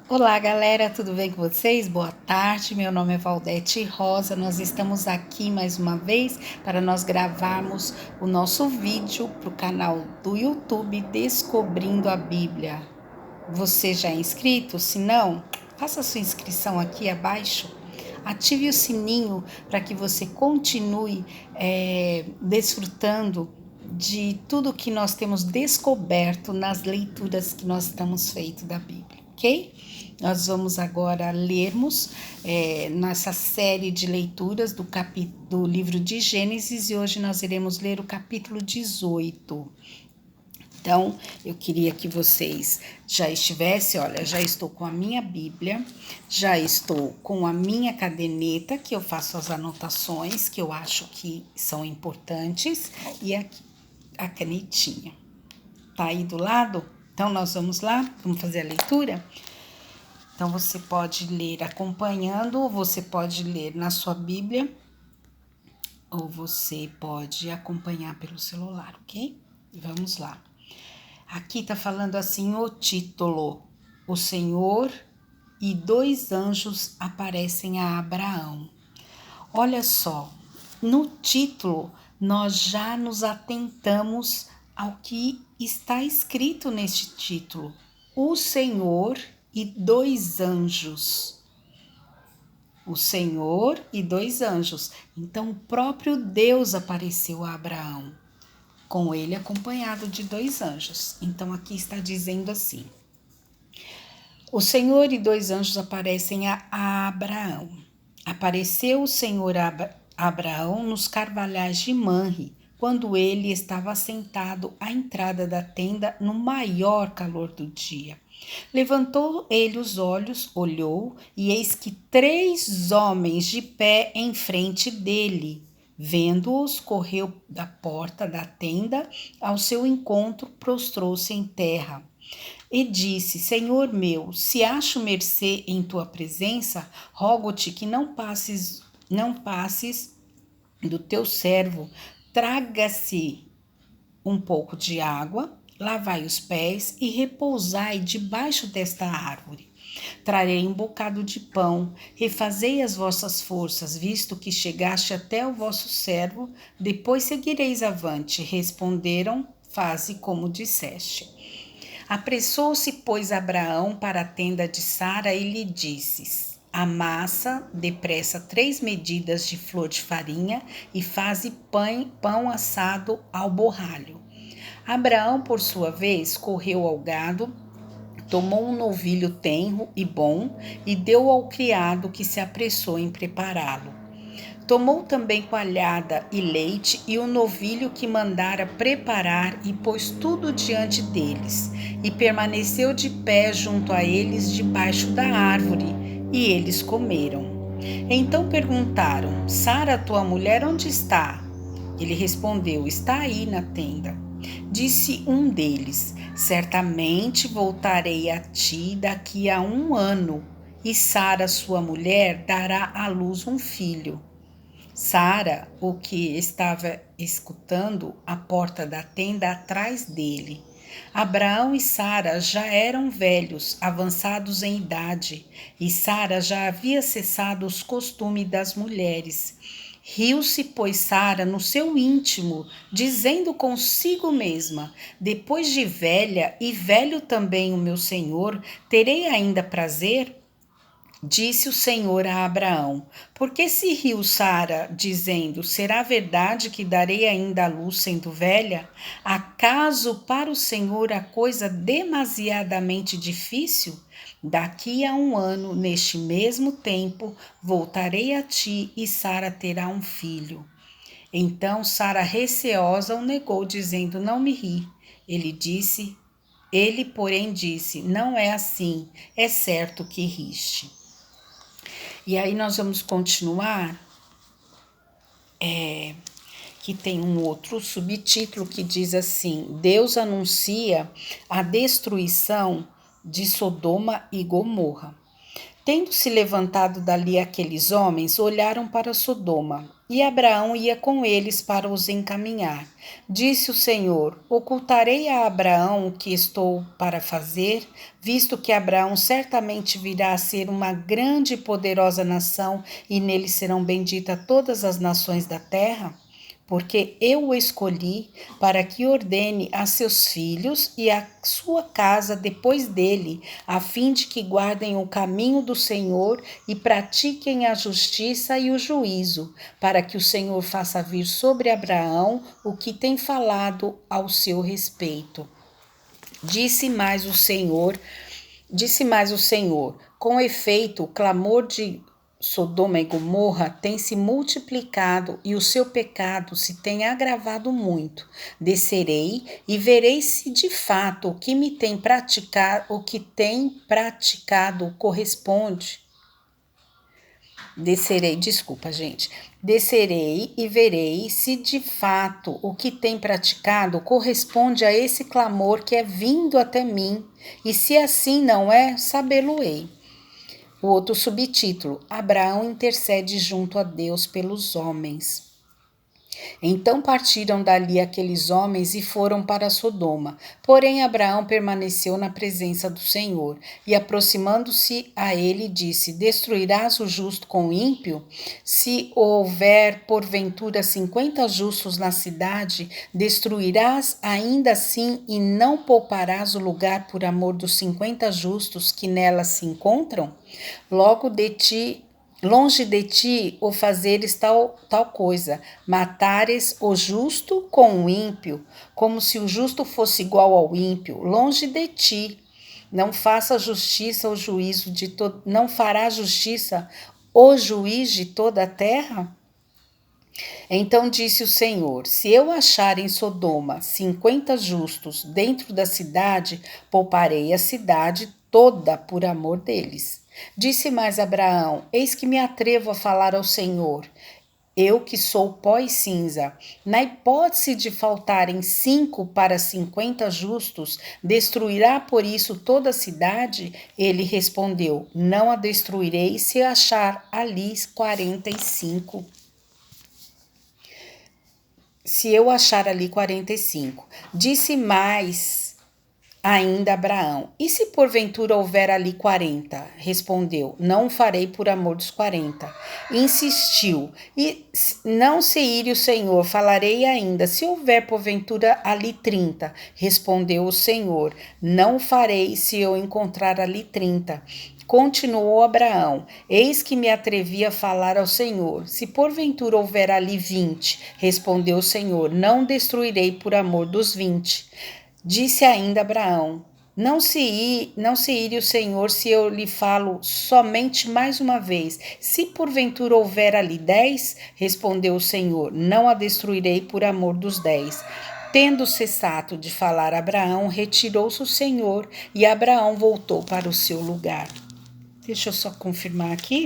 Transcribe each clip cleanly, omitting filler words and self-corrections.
Olá, galera, tudo bem com vocês? Boa tarde, meu nome é Valdete Rosa. Nós estamos aqui mais uma vez para nós gravarmos o nosso vídeo para o canal do YouTube Descobrindo a Bíblia. Você já é inscrito? Se não, faça sua inscrição aqui abaixo. Ative o sininho para que você continue desfrutando de tudo que nós temos descoberto nas leituras que nós estamos feito da Bíblia, ok? Nós vamos agora lermos nossa série de leituras do livro de Gênesis e hoje nós iremos ler o capítulo 18. Então, eu queria que vocês já estivessem, olha, já estou com a minha Bíblia, já estou com a minha caderneta, que eu faço as anotações que eu acho que são importantes, e aqui a canetinha. Tá aí do lado? Então, nós vamos lá, vamos fazer a leitura? Então, você pode ler acompanhando, ou você pode ler na sua Bíblia, ou você pode acompanhar pelo celular, ok? Vamos lá. Aqui tá falando assim o título: O Senhor e dois anjos aparecem a Abraão. Olha só, no título nós já nos atentamos ao que está escrito neste título: O Senhor e dois anjos. O Senhor e dois anjos. Então, o próprio Deus apareceu a Abraão, com ele acompanhado de dois anjos. Então, aqui está dizendo assim: o Senhor e dois anjos aparecem a Abraão. Apareceu o Senhor a Abraão nos carvalhais de Manre, quando ele estava sentado à entrada da tenda no maior calor do dia. Levantou ele os olhos, olhou, e eis que 3 homens de pé em frente dele. Vendo-os, correu da porta da tenda ao seu encontro, prostrou-se em terra. E disse: Senhor meu, se acho mercê em tua presença, rogo-te que não passes do teu servo. Traga-se um pouco de água, lavai os pés e repousai debaixo desta árvore. Trarei um bocado de pão, refazei as vossas forças, visto que chegaste até o vosso servo, depois seguireis avante. Responderam: faze como disseste. Apressou-se, pois, Abraão para a tenda de Sara e lhe disse: amassa depressa 3 medidas de flor de farinha e faze pão assado ao borralho. Abraão, por sua vez, correu ao gado, tomou um novilho tenro e bom e deu ao criado, que se apressou em prepará-lo. Tomou também coalhada e leite e o novilho que mandara preparar e pôs tudo diante deles, e permaneceu de pé junto a eles debaixo da árvore, e eles comeram. Então perguntaram: Sara, tua mulher, onde está? Ele respondeu: está aí na tenda. Disse um deles: certamente voltarei a ti daqui a 1 ano, e Sara, sua mulher, dará à luz um filho. Sara, o que estava escutando à porta da tenda atrás dele. Abraão e Sara já eram velhos, avançados em idade, e Sara já havia cessado os costumes das mulheres. Riu-se, pois, Sara no seu íntimo, dizendo consigo mesma: depois de velha e velho também o meu senhor, terei ainda prazer? Disse o Senhor a Abraão: por que se riu Sara, dizendo: será verdade que darei ainda à luz sendo velha? Acaso para o Senhor a coisa demasiadamente difícil? Daqui a 1 ano, neste mesmo tempo, voltarei a ti e Sara terá um filho. Então Sara, receosa, o negou, dizendo: não me ri. Ele, porém, disse: não é assim, é certo que riste. E aí nós vamos continuar, que tem um outro subtítulo que diz assim: Deus anuncia a destruição de Sodoma e Gomorra. Tendo se levantado dali aqueles homens, olharam para Sodoma e Abraão ia com eles para os encaminhar. Disse o Senhor: Ocultarei a Abraão o que estou para fazer, visto que Abraão certamente virá a ser uma grande e poderosa nação, e nele serão benditas todas as nações da terra? Porque eu o escolhi para que ordene a seus filhos e a sua casa depois dele, a fim de que guardem o caminho do Senhor e pratiquem a justiça e o juízo, para que o Senhor faça vir sobre Abraão o que tem falado ao seu respeito. Disse mais o Senhor, com efeito, o clamor de Sodoma e Gomorra tem se multiplicado e o seu pecado se tem agravado muito. Descerei e verei se de fato o que tem praticado corresponde. Descerei e verei se de fato o que tem praticado corresponde a esse clamor que é vindo até mim, e se assim não é, sabê-lo-ei. O outro subtítulo: Abraão intercede junto a Deus pelos homens. Então partiram dali aqueles homens e foram para Sodoma. Porém, Abraão permaneceu na presença do Senhor. E aproximando-se a ele, disse: Destruirás o justo com o ímpio? Se houver porventura 50 justos na cidade, destruirás ainda assim e não pouparás o lugar por amor dos 50 justos que nela se encontram? Longe de ti o fazeres tal coisa, matares o justo com o ímpio, como se o justo fosse igual ao ímpio. Longe de ti, não faça justiça o juízo de todo, não fará justiça o juiz de toda a terra? Então disse o Senhor: Se eu achar em Sodoma 50 justos dentro da cidade, pouparei a cidade toda por amor deles. Disse mais Abraão: Eis que me atrevo a falar ao Senhor, eu que sou pó e cinza. Na hipótese de faltarem 5 para 50 justos, destruirá por isso toda a cidade? Ele respondeu: Não a destruirei se achar ali 45. Se eu achar ali 45. Disse mais ainda Abraão: E se porventura houver ali 40? Respondeu: Não o farei por amor dos 40. Insistiu: E não se ire o Senhor, falarei ainda. Se houver porventura ali 30? Respondeu o Senhor: Não o farei se eu encontrar ali 30. Continuou Abraão: Eis que me atrevi a falar ao Senhor. Se porventura houver ali 20, respondeu o Senhor: Não destruirei por amor dos 20. Disse ainda Abraão: Não se ire o Senhor se eu lhe falo somente mais uma vez. Se porventura houver ali 10, respondeu o Senhor: Não a destruirei por amor dos 10. Tendo cessado de falar Abraão, retirou-se o Senhor e Abraão voltou para o seu lugar. Deixa eu só confirmar aqui.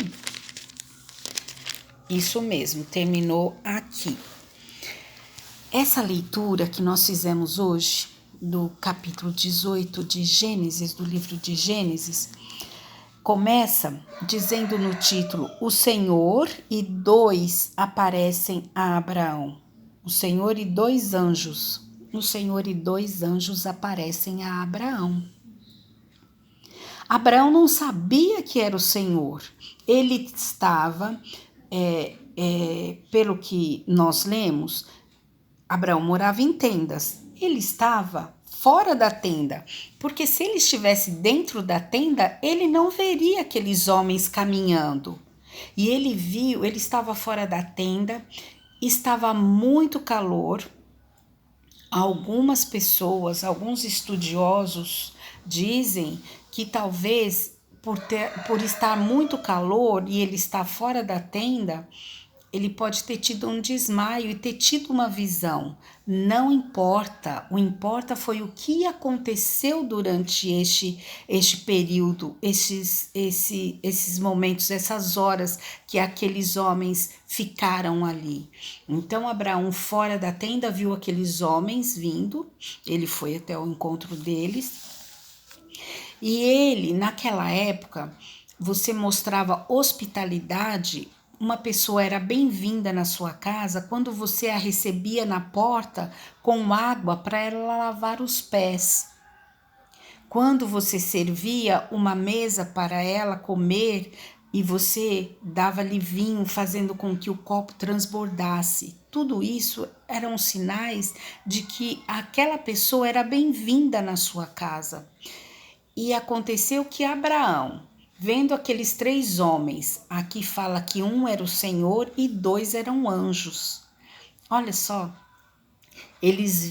Isso mesmo, terminou aqui. Essa leitura que nós fizemos hoje, do capítulo 18 de Gênesis, do livro de Gênesis, começa dizendo no título: O Senhor e 2 aparecem a Abraão. O Senhor e 2 anjos. O Senhor e 2 anjos aparecem a Abraão. Abraão não sabia que era o Senhor. Ele estava, pelo que nós lemos, Abraão morava em tendas. Ele estava fora da tenda, porque se ele estivesse dentro da tenda, ele não veria aqueles homens caminhando. E ele viu, ele estava fora da tenda, estava muito calor. Algumas pessoas, alguns estudiosos dizem que talvez por estar muito calor e ele estar fora da tenda, ele pode ter tido um desmaio e ter tido uma visão. Não importa, o importa foi o que aconteceu durante este período, esses momentos, essas horas que aqueles homens ficaram ali. Então Abraão, fora da tenda, viu aqueles homens vindo, ele foi até o encontro deles, e ele, naquela época, você mostrava hospitalidade uma pessoa era bem-vinda na sua casa quando você a recebia na porta com água para ela lavar os pés. Quando você servia uma mesa para ela comer e você dava-lhe vinho, fazendo com que o copo transbordasse. Tudo isso eram sinais de que aquela pessoa era bem-vinda na sua casa. E aconteceu que Abraão, vendo aqueles 3 homens, aqui fala que um era o Senhor e 2 eram anjos. Olha só, eles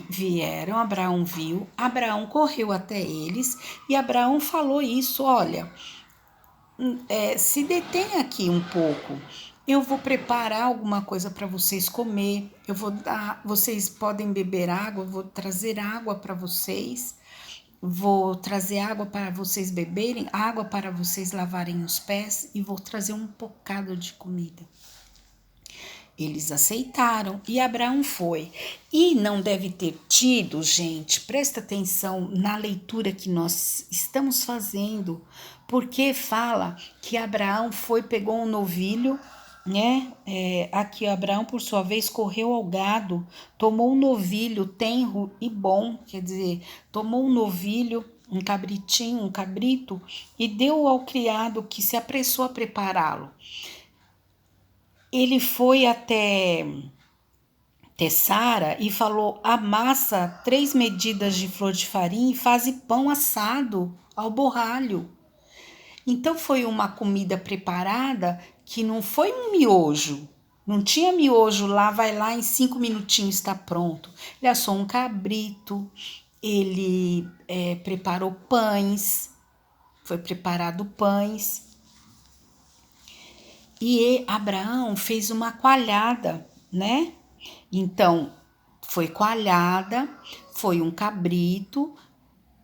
vieram, Abraão viu, Abraão correu até eles e Abraão falou isso: olha, se detém aqui um pouco. Eu vou preparar alguma coisa para vocês comer. Eu vou dar, vocês podem beber água. Eu vou trazer água para vocês. Vou trazer água para vocês beberem, água para vocês lavarem os pés e vou trazer um bocado de comida. Eles aceitaram e Abraão foi. E não deve ter tido, gente, presta atenção na leitura que nós estamos fazendo, porque fala que Abraão foi, pegou um novilho, né? Aqui Abraão, por sua vez, correu ao gado, tomou um novilho tenro e bom, quer dizer, tomou um novilho, um cabritinho, um cabrito, e deu ao criado que se apressou a prepará-lo. Ele foi até Sara e falou: amassa 3 medidas de flor de farinha e faze pão assado ao borralho. Então foi uma comida preparada que não foi um miojo. Não tinha miojo lá, vai lá, em 5 minutinhos está pronto. Ele assou um cabrito, ele preparou pães, foi preparado pães. E Abraão fez uma coalhada, né? Então, foi coalhada, foi um cabrito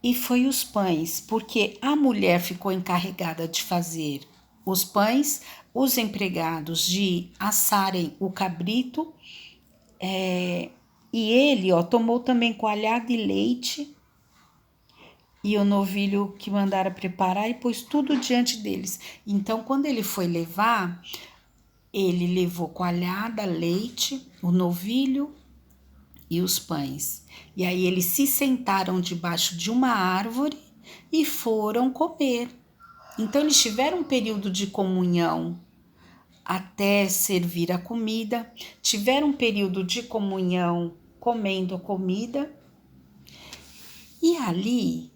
e foi os pães, porque a mulher ficou encarregada de fazer os pães, os empregados de assarem o cabrito, e ele, tomou também coalhada e leite, e o novilho que mandaram preparar e pôs tudo diante deles. Então, quando ele foi levar, ele levou coalhada, leite, o novilho e os pães. E aí eles se sentaram debaixo de uma árvore e foram comer. Então eles tiveram um período de comunhão até servir a comida, tiveram um período de comunhão comendo a comida. E ali,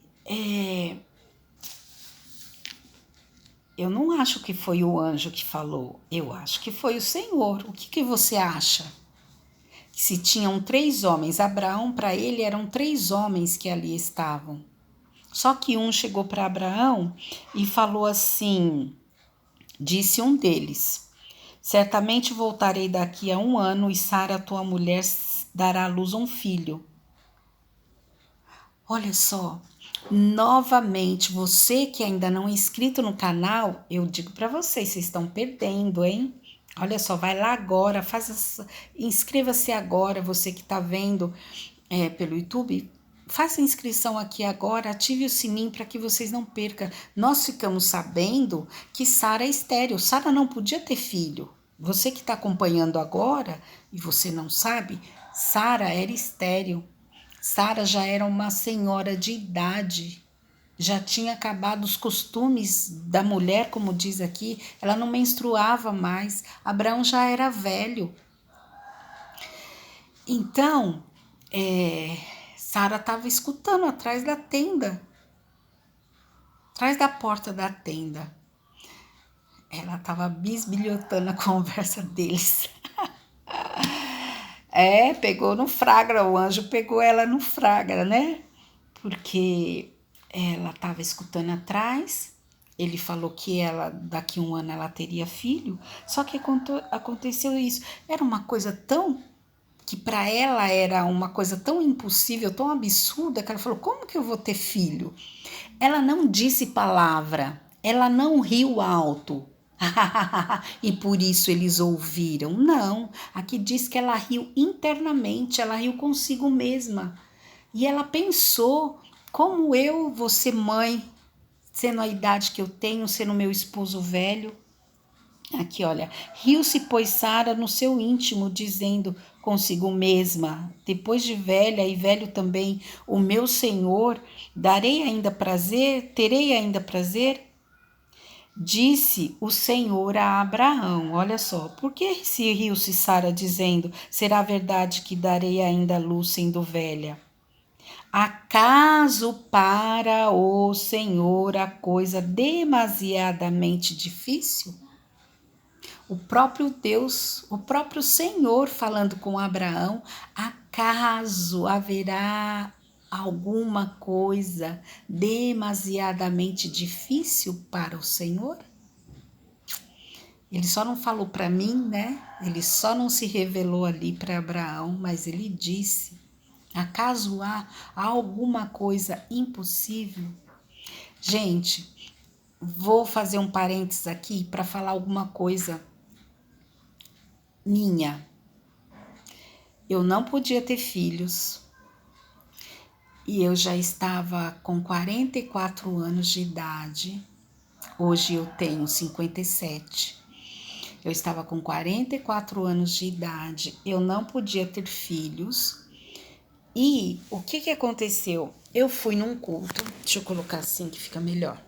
eu não acho que foi o anjo que falou, eu acho que foi o Senhor. O que você acha? Se tinham 3 homens, Abraão, para ele eram 3 homens que ali estavam. Só que um chegou para Abraão e falou assim, disse um deles: certamente voltarei daqui a 1 ano e Sara, tua mulher, dará à luz um filho. Olha só, novamente, você que ainda não é inscrito no canal, eu digo para vocês estão perdendo, hein? Olha só, vai lá agora, inscreva-se agora, você que está vendo pelo YouTube, faça a inscrição aqui agora, ative o sininho para que vocês não percam. Nós ficamos sabendo que Sara é estéril, Sara não podia ter filho. Você que está acompanhando agora e você não sabe, Sara era estéril. Sara já era uma senhora de idade, já tinha acabado os costumes da mulher, como diz aqui, ela não menstruava mais, Abraão já era velho. Então, Sara estava escutando atrás da tenda, atrás da porta da tenda. Ela estava bisbilhotando a conversa deles. Pegou no flagra, o anjo pegou ela no flagra, né? Porque ela estava escutando atrás, ele falou que daqui a 1 ano ela teria filho, só que aconteceu isso. Era uma coisa que para ela era uma coisa tão impossível, tão absurda, que ela falou: como que eu vou ter filho? Ela não disse palavra, ela não riu alto. E por isso eles ouviram. Não, aqui diz que ela riu internamente, ela riu consigo mesma. E ela pensou: como eu vou ser mãe, sendo a idade que eu tenho, sendo meu esposo velho? Aqui, olha, riu-se, pois, Sara no seu íntimo, dizendo consigo mesma, depois de velha e velho também, o meu Senhor, terei ainda prazer? Disse o Senhor a Abraão, olha só, por que se riu-se Sara, dizendo, será verdade que darei ainda luz sendo velha? Acaso para o Senhor a coisa demasiadamente difícil? O próprio Deus, o próprio Senhor falando com Abraão, acaso haverá alguma coisa demasiadamente difícil para o Senhor? Ele só não falou para mim, né? Ele só não se revelou ali para Abraão, mas ele disse: acaso há alguma coisa impossível? Gente, vou fazer um parênteses aqui para falar alguma coisa minha. Eu não podia ter filhos e eu já estava com 44 anos de idade. Hoje eu tenho 57. Eu estava com 44 anos de idade, eu não podia ter filhos. E o que aconteceu? Eu fui num culto, deixa eu colocar assim que fica melhor.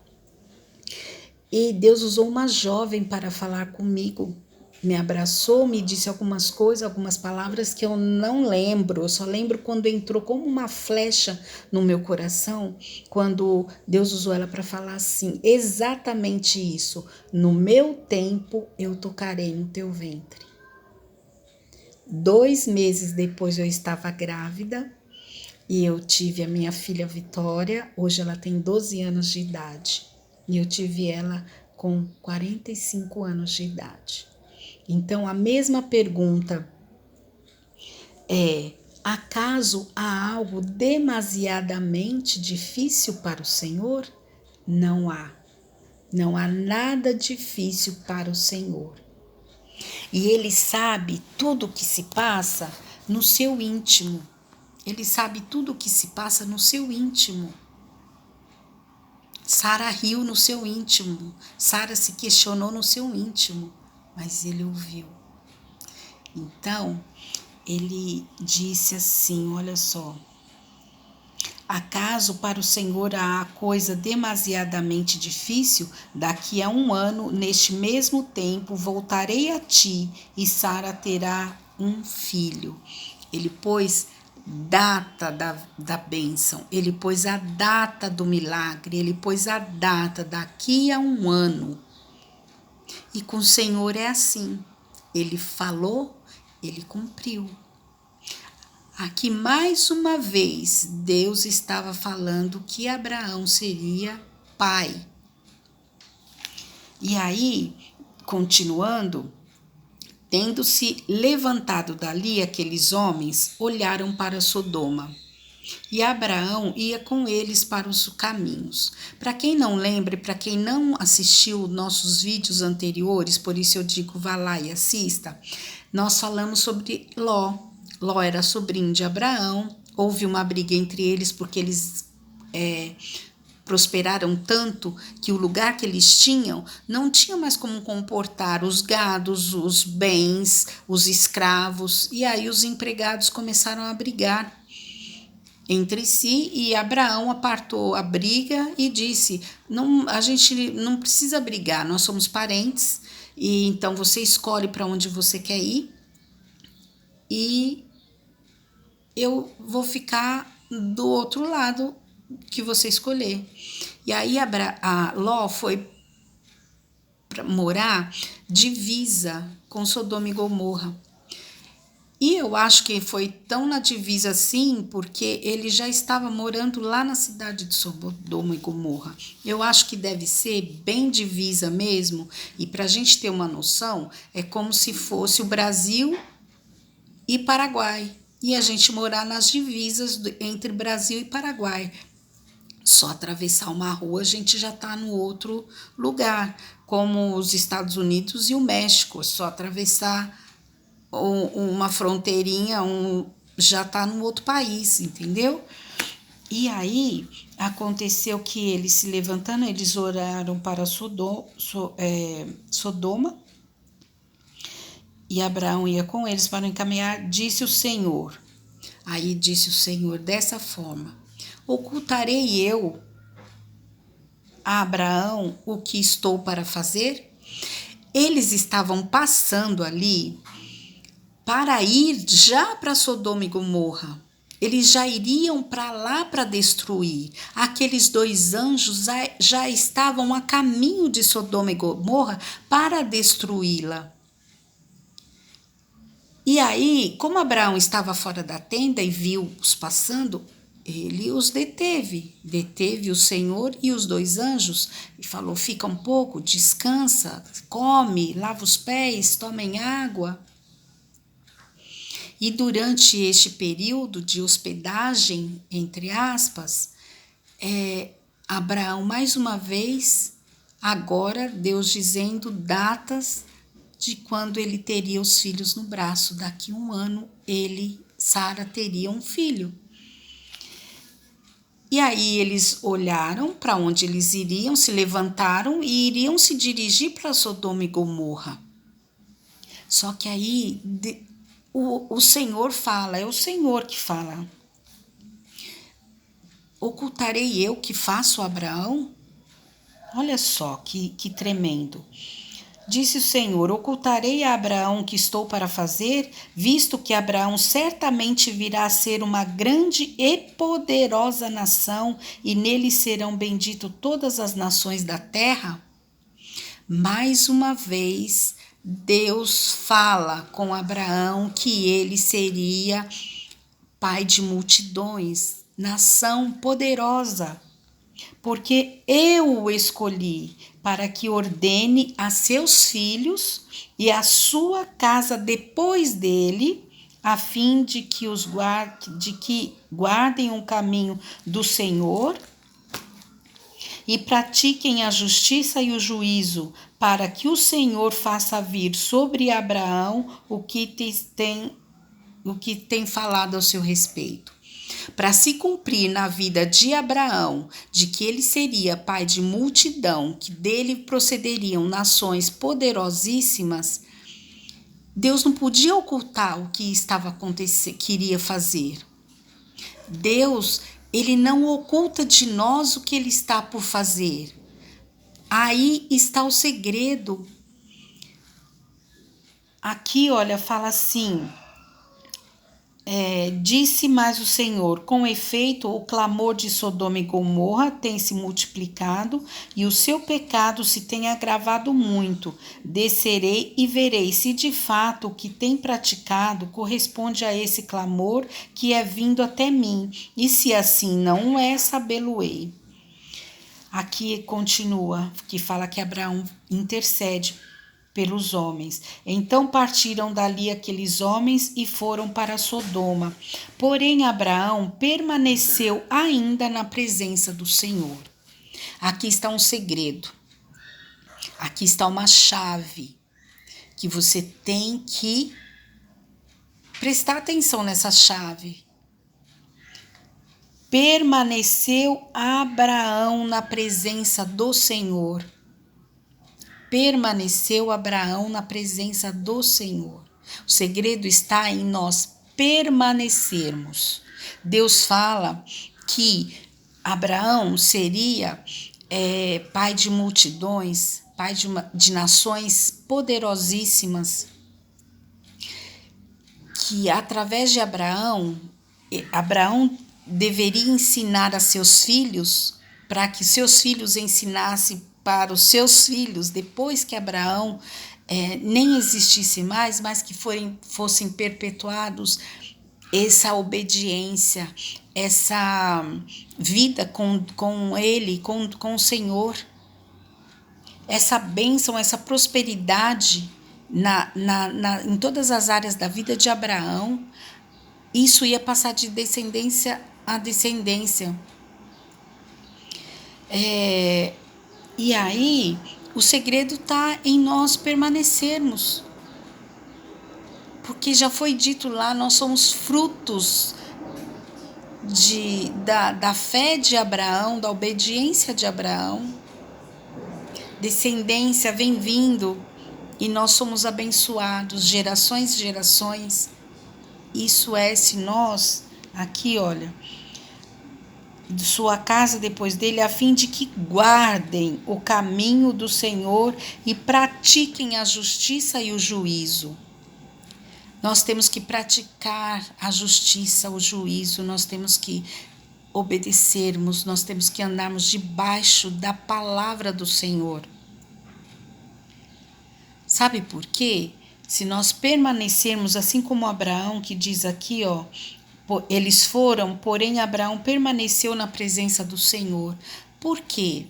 E Deus usou uma jovem para falar comigo. Me abraçou, me disse algumas coisas, algumas palavras que eu não lembro. Eu só lembro quando entrou como uma flecha no meu coração, quando Deus usou ela para falar assim, exatamente isso. No meu tempo eu tocarei no teu ventre. 2 meses depois eu estava grávida e eu tive a minha filha Vitória. Hoje ela tem 12 anos de idade e eu tive ela com 45 anos de idade. Então, a mesma pergunta é: acaso há algo demasiadamente difícil para o Senhor? Não há. Não há nada difícil para o Senhor. E Ele sabe tudo o que se passa no seu íntimo. Ele sabe tudo o que se passa no seu íntimo. Sara riu no seu íntimo. Sara se questionou no seu íntimo. Mas Ele ouviu. Então, ele disse assim, olha só. Acaso para o Senhor há coisa demasiadamente difícil? Daqui a 1 ano, neste mesmo tempo, voltarei a ti e Sara terá um filho. Ele pôs data da bênção, ele pôs a data do milagre, ele pôs a data daqui a 1 ano. E com o Senhor é assim, ele falou, ele cumpriu. Aqui mais uma vez Deus estava falando que Abraão seria pai. E aí, continuando, tendo-se levantado dali aqueles homens, olharam para Sodoma. E Abraão ia com eles para os caminhos. Para quem não lembra, para quem não assistiu nossos vídeos anteriores, por isso eu digo vá lá e assista, nós falamos sobre Ló. Ló era sobrinho de Abraão, houve uma briga entre eles porque eles prosperaram tanto que o lugar que eles tinham não tinha mais como comportar os gados, os bens, os escravos, e aí os empregados começaram a brigar entre si e Abraão apartou a briga e disse, não, a gente não precisa brigar, nós somos parentes, e então você escolhe para onde você quer ir e eu vou ficar do outro lado que você escolher. E aí a Ló foi para morar divisa com Sodoma e Gomorra. E eu acho que foi tão na divisa assim, porque ele já estava morando lá na cidade de Sodoma e Gomorra. Eu acho que deve ser bem divisa mesmo, e para a gente ter uma noção, é como se fosse o Brasil e Paraguai, e a gente morar nas divisas entre Brasil e Paraguai. Só atravessar uma rua a gente já está no outro lugar, como os Estados Unidos e o México, só atravessar uma fronteirinha, já está no outro país, entendeu? E aí aconteceu que eles se levantando, eles oraram para Sodoma, e Abraão ia com eles para encaminhar, disse o Senhor. Aí disse o Senhor dessa forma: ocultarei eu a Abraão o que estou para fazer? Eles estavam passando ali para ir já para Sodoma e Gomorra. Eles já iriam para lá para destruir. Aqueles 2 anjos já estavam a caminho de Sodoma e Gomorra para destruí-la. E aí, como Abraão estava fora da tenda e viu-os passando, ele os deteve. Deteve o Senhor e os 2 anjos e falou: fica um pouco, descansa, come, lava os pés, tomem água. E durante este período de hospedagem, entre aspas, Abraão, mais uma vez, agora Deus dizendo datas de quando ele teria os filhos no braço. Daqui 1 ano, Sara, teria um filho. E aí eles olharam para onde eles iriam, se levantaram e iriam se dirigir para Sodoma e Gomorra. Só que aí o Senhor fala, é o Senhor que fala: ocultarei eu que faço a Abraão? Olha só que tremendo. Disse o Senhor: ocultarei a Abraão que estou para fazer, visto que Abraão certamente virá a ser uma grande e poderosa nação, e nele serão benditas todas as nações da terra? Mais uma vez, Deus fala com Abraão que ele seria pai de multidões, nação poderosa, porque eu o escolhi para que ordene a seus filhos e a sua casa depois dele, a fim de que guardem o caminho do Senhor e pratiquem a justiça e o juízo, para que o Senhor faça vir sobre Abraão o que tem falado ao seu respeito. Para se cumprir na vida de Abraão, de que ele seria pai de multidão, que dele procederiam nações poderosíssimas, Deus não podia ocultar o que estava acontecendo, que iria fazer. Deus, ele não oculta de nós o que ele está por fazer. Aí está o segredo. Aqui, olha, fala assim: disse mais o Senhor: com efeito, o clamor de Sodoma e Gomorra tem se multiplicado e o seu pecado se tem agravado muito. Descerei e verei se de fato o que tem praticado corresponde a esse clamor que é vindo até mim, e se assim não é, sabê-lo-ei. Aqui continua, que fala que Abraão intercede pelos homens. Então partiram dali aqueles homens e foram para Sodoma. Porém, Abraão permaneceu ainda na presença do Senhor. Aqui está um segredo. Aqui está uma chave que você tem que prestar atenção nessa chave. Permaneceu Abraão na presença do Senhor. Permaneceu Abraão na presença do Senhor. O segredo está em nós permanecermos. Deus fala que Abraão seria pai de multidões, pai de nações poderosíssimas, que através de Abraão deveria ensinar a seus filhos, para que seus filhos ensinassem para os seus filhos, depois que Abraão nem existisse mais, mas que fossem perpetuados essa obediência, essa vida com ele, com o Senhor, essa bênção, essa prosperidade em todas as áreas da vida de Abraão. Isso ia passar de descendência a descendência. E aí, o segredo está em nós permanecermos. Porque já foi dito lá, nós somos frutos da fé de Abraão, da obediência de Abraão. Descendência vem vindo e nós somos abençoados, gerações e gerações. Isso é se nós, aqui olha, de sua casa depois dele, a fim de que guardem o caminho do Senhor e pratiquem a justiça e o juízo. Nós temos que praticar a justiça, o juízo, nós temos que obedecermos, nós temos que andarmos debaixo da palavra do Senhor. Sabe por quê? Se nós permanecermos assim como Abraão, que diz aqui, ó, eles foram, porém Abraão permaneceu na presença do Senhor. Por quê?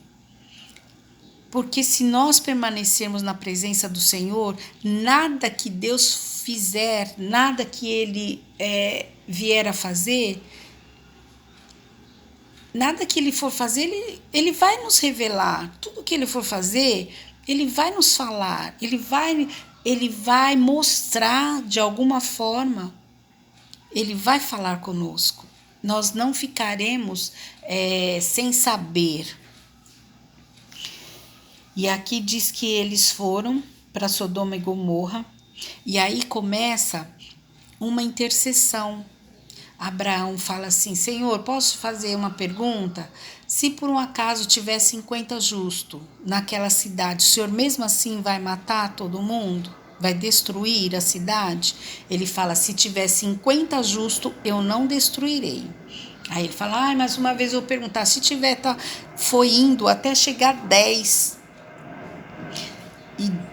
Porque se nós permanecermos na presença do Senhor, nada que Deus fizer, nada que Ele vier a fazer, nada que Ele for fazer, ele vai nos revelar. Tudo que Ele for fazer, Ele vai nos falar, Ele vai mostrar de alguma forma, Ele vai falar conosco. Nós não ficaremos sem saber. E aqui diz que eles foram para Sodoma e Gomorra, e aí começa uma intercessão. Abraão fala assim: Senhor, posso fazer uma pergunta? Se por um acaso tiver 50 justos naquela cidade, o Senhor mesmo assim vai matar todo mundo? Vai destruir a cidade? Ele fala: se tiver 50 justos, eu não destruirei. Aí ele fala: mas uma vez eu vou perguntar, se tiver, foi indo até chegar 10.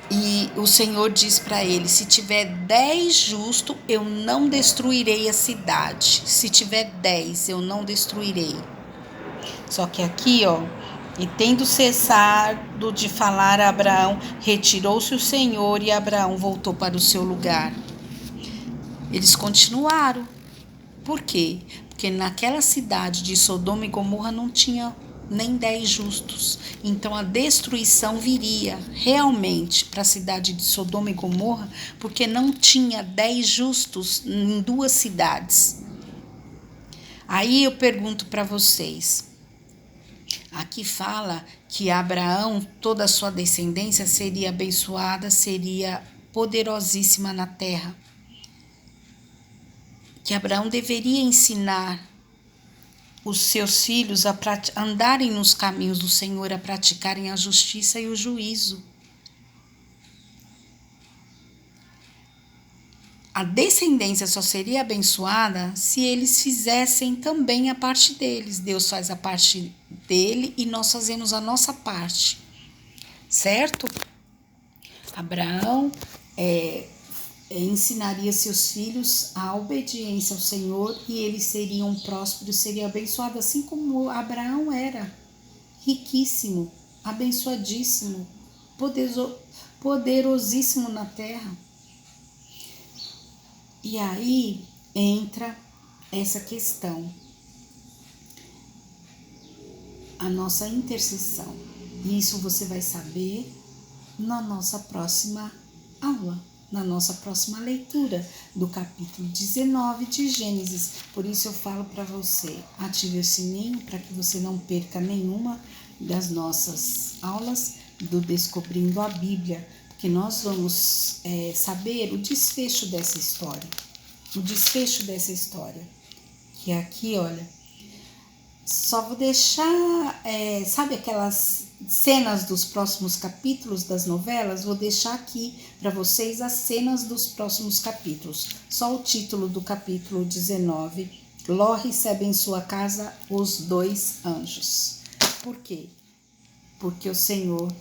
E o Senhor diz para ele: se tiver 10 justos, eu não destruirei a cidade. Se tiver 10, eu não destruirei. Só que aqui, ó, e tendo cessado de falar a Abraão, retirou-se o Senhor e Abraão voltou para o seu lugar. Eles continuaram. Por quê? Porque naquela cidade de Sodoma e Gomorra não tinha nem 10 justos. Então a destruição viria realmente para a cidade de Sodoma e Gomorra, porque não tinha 10 justos em 2 cidades. Aí eu pergunto para vocês, aqui fala que Abraão, toda a sua descendência seria abençoada, seria poderosíssima na terra. Que Abraão deveria ensinar os seus filhos a andarem nos caminhos do Senhor, a praticarem a justiça e o juízo. A descendência só seria abençoada se eles fizessem também a parte deles. Deus faz a parte dele e nós fazemos a nossa parte, certo? Abraão ensinaria seus filhos a obediência ao Senhor e eles seriam prósperos, seriam abençoados, assim como Abraão era riquíssimo, abençoadíssimo, poderosíssimo na terra. E aí entra essa questão, a nossa intercessão. E isso você vai saber na nossa próxima aula, na nossa próxima leitura do capítulo 19 de Gênesis. Por isso eu falo para você, ative o sininho para que você não perca nenhuma das nossas aulas do Descobrindo a Bíblia, porque nós vamos saber o desfecho dessa história. O desfecho dessa história. Que aqui, olha, só vou deixar, sabe aquelas cenas dos próximos capítulos das novelas? Vou deixar aqui para vocês as cenas dos próximos capítulos. Só o título do capítulo 19, Ló recebe em sua casa os 2 anjos. Por quê? Porque o Senhor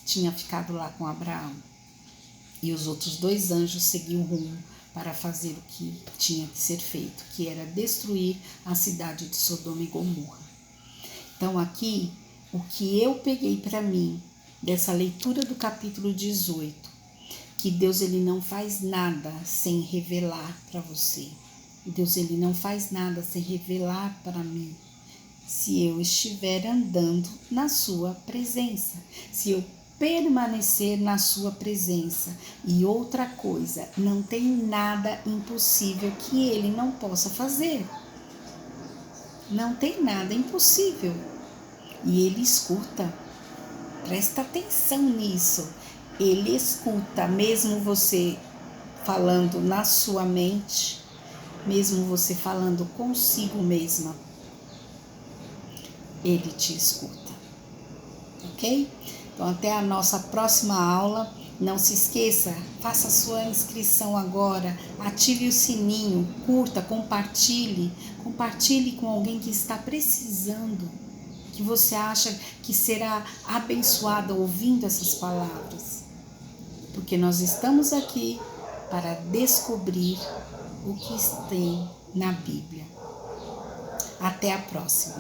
tinha ficado lá com Abraão. E os outros 2 anjos seguiam rumo para fazer o que tinha que ser feito, que era destruir a cidade de Sodoma e Gomorra. Então aqui, o que eu peguei para mim dessa leitura do capítulo 18, que Deus ele não faz nada sem revelar para você. Deus ele não faz nada sem revelar para mim. Se eu estiver andando na sua presença, se eu permanecer na sua presença. E outra coisa, não tem nada impossível que ele não possa fazer. Não tem nada impossível. E ele escuta. Presta atenção nisso. Ele escuta, mesmo você falando na sua mente, mesmo você falando consigo mesma, Ele te escuta, ok? Então, até a nossa próxima aula. Não se esqueça, faça sua inscrição agora, ative o sininho, curta, compartilhe com alguém que está precisando, que você acha que será abençoado ouvindo essas palavras. Porque nós estamos aqui para descobrir o que tem na Bíblia. Até a próxima.